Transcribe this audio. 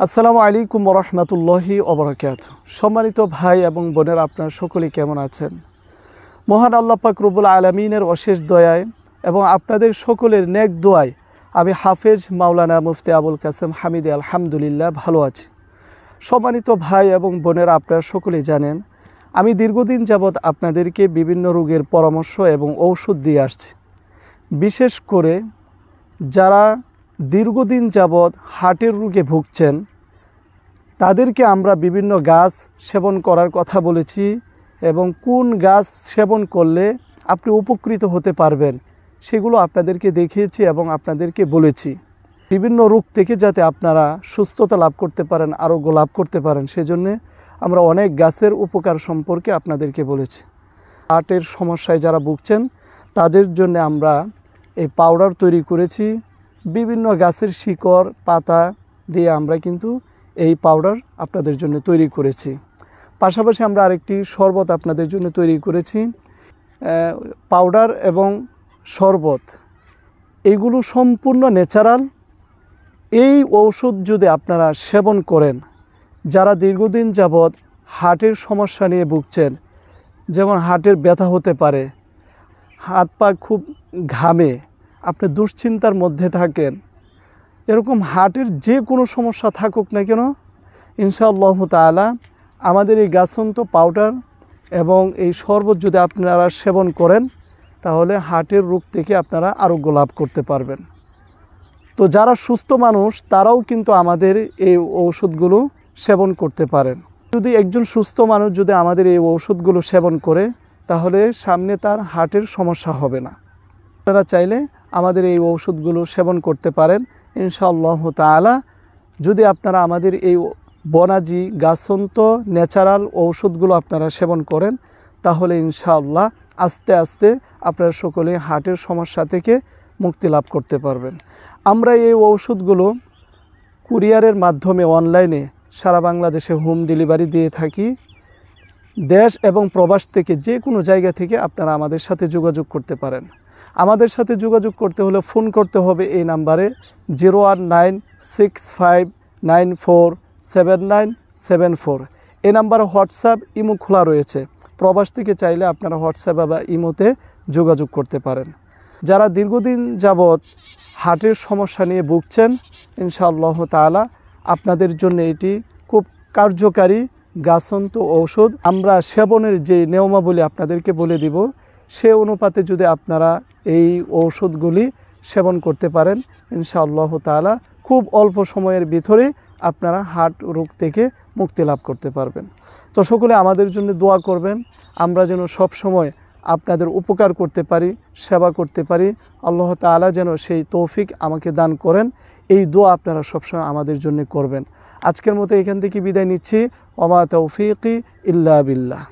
আসসালামু আলাইকুম ওয়া রাহমাতুল্লাহি ওয়া বারাকাতুহু। সম্মানিত ভাই এবং বোনেরা, আপনারা সকলেই কেমন আছেন? মহান আল্লাহ পাক রব্বুল আলামিনের অশেষ দয়ায় এবং আপনাদের সকলের নেক দোয়ায় আমি হাফেজ মাওলানা মুফতি আবুল কাসেম হামিদি আলহামদুলিল্লাহ ভালো আছি। সম্মানিত ভাই এবং বোনেরা, আপনারা সকলেই জানেন আমি দীর্ঘদিন যাবৎ আপনাদেরকে বিভিন্ন রোগের পরামর্শ এবং ঔষধ দিয়ে আসছি। বিশেষ করে যারা দীর্ঘদিন যাবৎ হার্টের রোগে ভুগছেন তাদেরকে আমরা বিভিন্ন গাছ সেবন করার কথা বলেছি এবং কোন গাছ সেবন করলে আপনি উপকৃত হতে পারবেন সেগুলো আপনাদেরকে দেখিয়েছি এবং আপনাদেরকে বলেছি। বিভিন্ন রোগ থেকে যাতে আপনারা সুস্থতা লাভ করতে পারেন, আরোগ্য লাভ করতে পারেন, সেজন্য আমরা অনেক গাছের উপকার সম্পর্কে আপনাদেরকে বলেছি। হার্টের সমস্যায় যারা ভুগছেন তাদের জন্য আমরা এই পাউডার তৈরি করেছি। বিভিন্ন গাছের শিকড় পাতা দিয়ে আমরা কিন্তু এই পাউডার আপনাদের জন্য তৈরি করেছি। পাশাপাশি আমরা আরেকটি শরবত আপনাদের জন্য তৈরি করেছি। পাউডার এবং শরবত এইগুলো সম্পূর্ণ ন্যাচারাল। এই ঔষধ যদি আপনারা সেবন করেন, যারা দীর্ঘদিন যাবৎ হার্টের সমস্যা নিয়ে ভুগছেন, যেমন হার্টের ব্যথা হতে পারে, হাত পা খুব ঘামে, আপনি দুশ্চিন্তার মধ্যে থাকেন, এরকম হার্টের যে কোনো সমস্যা থাকুক না কেন, ইনশাআল্লাহ তাআলা আমাদের এই গাছন্ত পাউডার এবং এই শরবত যদি আপনারা সেবন করেন তাহলে হার্টের রোগ থেকে আপনারা আরোগ্য লাভ করতে পারবেন। তো যারা সুস্থ মানুষ তারাও কিন্তু আমাদের এই ঔষধগুলো সেবন করতে পারেন। যদি একজন সুস্থ মানুষ যদি আমাদের এই ঔষধগুলো সেবন করে তাহলে সামনে তার হার্টের সমস্যা হবে না। আপনারা চাইলে আমাদের এই ঔষধগুলো সেবন করতে পারেন ইনশাআল্লাহ তাআলা। যদি আপনারা আমাদের এই বনাজি গাছন্ত ন্যাচারাল ঔষধগুলো আপনারা সেবন করেন তাহলে ইনশাআল্লাহ আস্তে আস্তে আপনারা সকলে হার্টের সমস্যা থেকে মুক্তি লাভ করতে পারবেন। আমরা এই ঔষধগুলো কুরিয়ারের মাধ্যমে অনলাইনে সারা বাংলাদেশে হোম ডেলিভারি দিয়ে থাকি। দেশ এবং প্রবাস থেকে যে কোনো জায়গা থেকে আপনারা আমাদের সাথে যোগাযোগ করতে পারেন। আমাদের সাথে যোগাযোগ করতে হলে ফোন করতে হবে এই নাম্বারে 01965947974। এই নাম্বারে হোয়াটসঅ্যাপ ইমো খোলা রয়েছে। প্রবাস থেকে চাইলে আপনারা হোয়াটসঅ্যাপ বা ইমোতে যোগাযোগ করতে পারেন। যারা দীর্ঘদিন যাবৎ হার্টের সমস্যা নিয়ে ভুগছেন ইনশাআল্লাহ তাআলা আপনাদের জন্য এটি খুব কার্যকারী গাছন্ত ঔষধ। আমরা সেবনের যে নিয়মাবলী আপনাদেরকে বলে দিব, সে অনুপাতে যদি আপনারা এই ঔষধগুলি সেবন করতে পারেন ইনশাআল্লাহ তাআলা খুব অল্প সময়ের ভিতরে আপনারা হার্ট রোগ থেকে মুক্তি লাভ করতে পারবেন। তো সকলে আমাদের জন্য দোয়া করবেন, আমরা যেন সব সময় আপনাদের উপকার করতে পারি, সেবা করতে পারি। আল্লাহ তাআলা যেন সেই তৌফিক আমাকে দান করেন। এই দোয়া আপনারা সবসময় আমাদের জন্য করবেন। আজকের মতো এখান থেকে বিদায় নিচ্ছি। ওমা তৌফিকি ইল্লা বিল্লাহ।